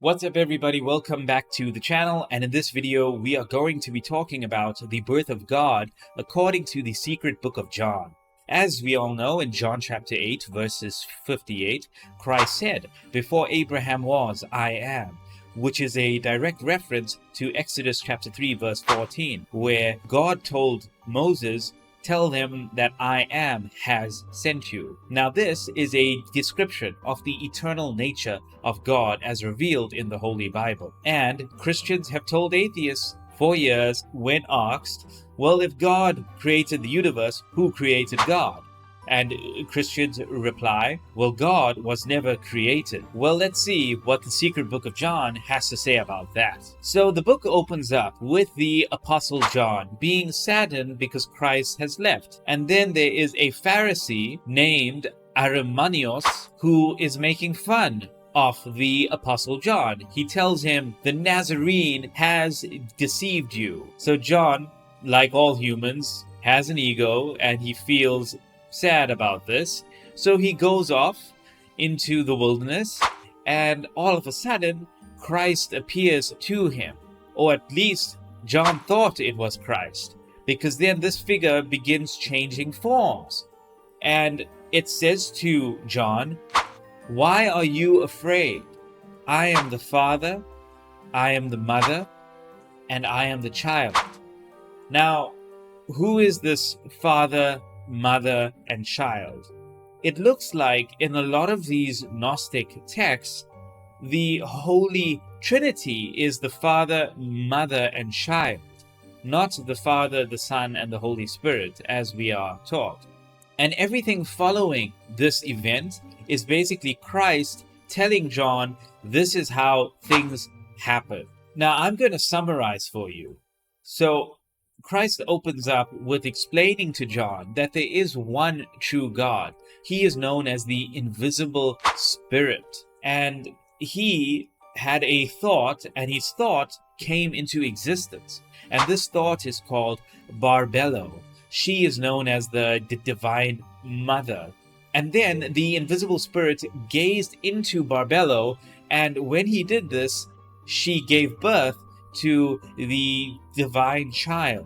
What's up everybody, welcome back to the channel, and in this video we are going to be talking about the birth of God according to the secret book of John. As we all know, in John chapter 8 verses 58, Christ said, "Before Abraham was, I am," which is a direct reference to Exodus chapter 3 verse 14, where God told Moses, "Tell them that I am has sent you." Now this is a description of the eternal nature of God as revealed in the Holy Bible. And Christians have told atheists for years, when asked, well, if God created the universe, who created God? And Christians reply, well, God was never created. Well, let's see what the secret book of John has to say about that. So the book opens up with the Apostle John being saddened because Christ has left. And then there is a Pharisee named Arimaneus who is making fun of the Apostle John. He tells him, the Nazarene has deceived you. So John, like all humans, has an ego and he feels sad about this. So he goes off into the wilderness, and all of a sudden Christ appears to him. Or at least John thought it was Christ, because then this figure begins changing forms. And it says to John, "Why are you afraid? I am the Father, I am the Mother, and I am the child." Now, who is this Father, Mother, and child? It looks like in a lot of these Gnostic texts, the Holy Trinity is the Father, Mother, and child, not the Father, the Son, and the Holy Spirit, as we are taught. And everything following this event is basically Christ telling John, this is how things happen. Now, I'm going to summarize for you. So, Christ opens up with explaining to John that there is one true God. He is known as the invisible Spirit. And he had a thought, and his thought came into existence. And this thought is called Barbello. She is known as the Divine Mother. And then the invisible Spirit gazed into Barbello, and when he did this, she gave birth to the divine child.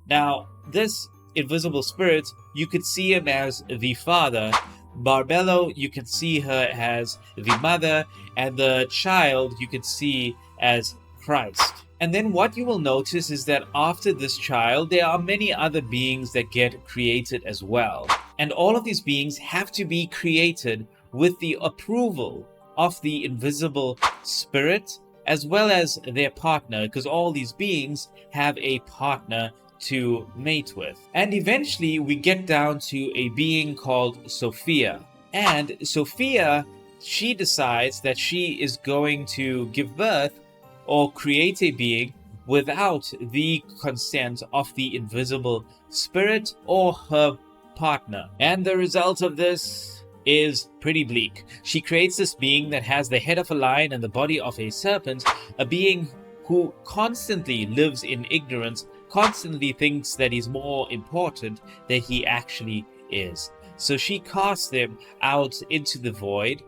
Now, this invisible Spirit, you could see him as the Father. Barbello, you can see her as the Mother, and the child you can see as Christ. And then what you will notice is that after this child, there are many other beings that get created as well. And all of these beings have to be created with the approval of the invisible Spirit, as well as their partner, because all these beings have a partner to mate with. And eventually we get down to a being called Sophia. And Sophia, she decides that she is going to give birth or create a being without the consent of the invisible Spirit or her partner. And the result of this is pretty bleak. She creates this being that has the head of a lion and the body of a serpent, a being who constantly lives in ignorance, constantly thinks that he's more important than he actually is. So she casts him out into the void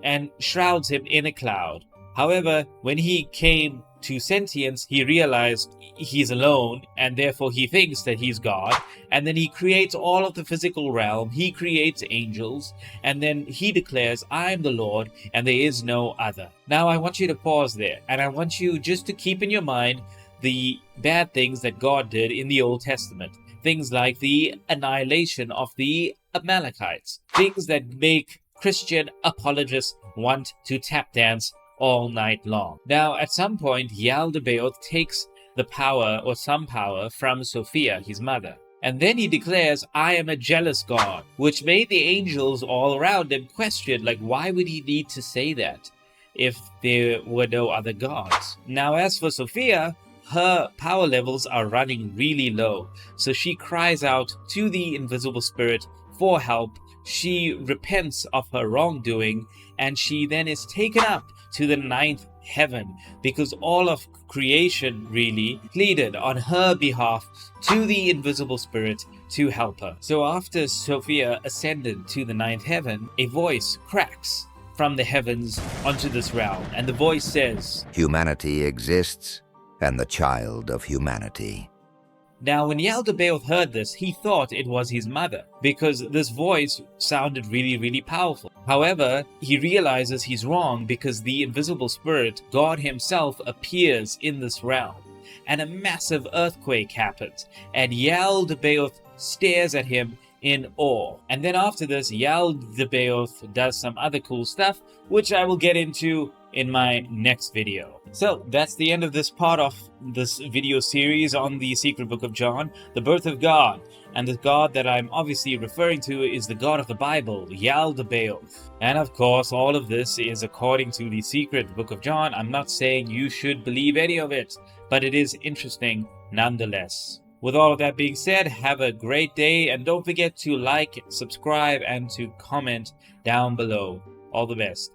and shrouds him in a cloud. However, when he came to sentience, he realized he's alone, and therefore he thinks that he's God, and then he creates all of the physical realm, he creates angels, and then he declares, "I am the Lord, and there is no other." Now I want you to pause there, and I want you just to keep in your mind the bad things that God did in the Old Testament. Things like the annihilation of the Amalekites, things that make Christian apologists want to tap dance all night long. Now, at some point, Yaldabaoth takes the power or some power from Sophia, his mother. And then he declares, "I am a jealous God," which made the angels all around him question, like, why would he need to say that if there were no other gods? Now, as for Sophia, her power levels are running really low. So she cries out to the invisible Spirit for help. She repents of her wrongdoing, and she then is taken up to the ninth heaven, because all of creation really pleaded on her behalf to the invisible Spirit to help her. So after Sophia ascended to the ninth heaven, a voice cracks from the heavens onto this realm, and the voice says, "Humanity exists, and the child of humanity." Now, when Yaldabaoth heard this, he thought it was his mother, because this voice sounded really, really powerful. However, he realizes he's wrong because the invisible spirit, God himself, appears in this realm, and a massive earthquake happens, and Yaldabaoth stares at him in awe. And then after this, Yaldabaoth does some other cool stuff, which I will get into in my next video. So that's the end of this part of this video series on the secret book of John, the birth of God. And the God that I'm obviously referring to is the God of the Bible, Yaldabaoth. And of course, all of this is according to the secret book of John. I'm not saying you should believe any of it, but it is interesting nonetheless. With all of that being said, have a great day, and don't forget to like, subscribe, and to comment down below. All the best.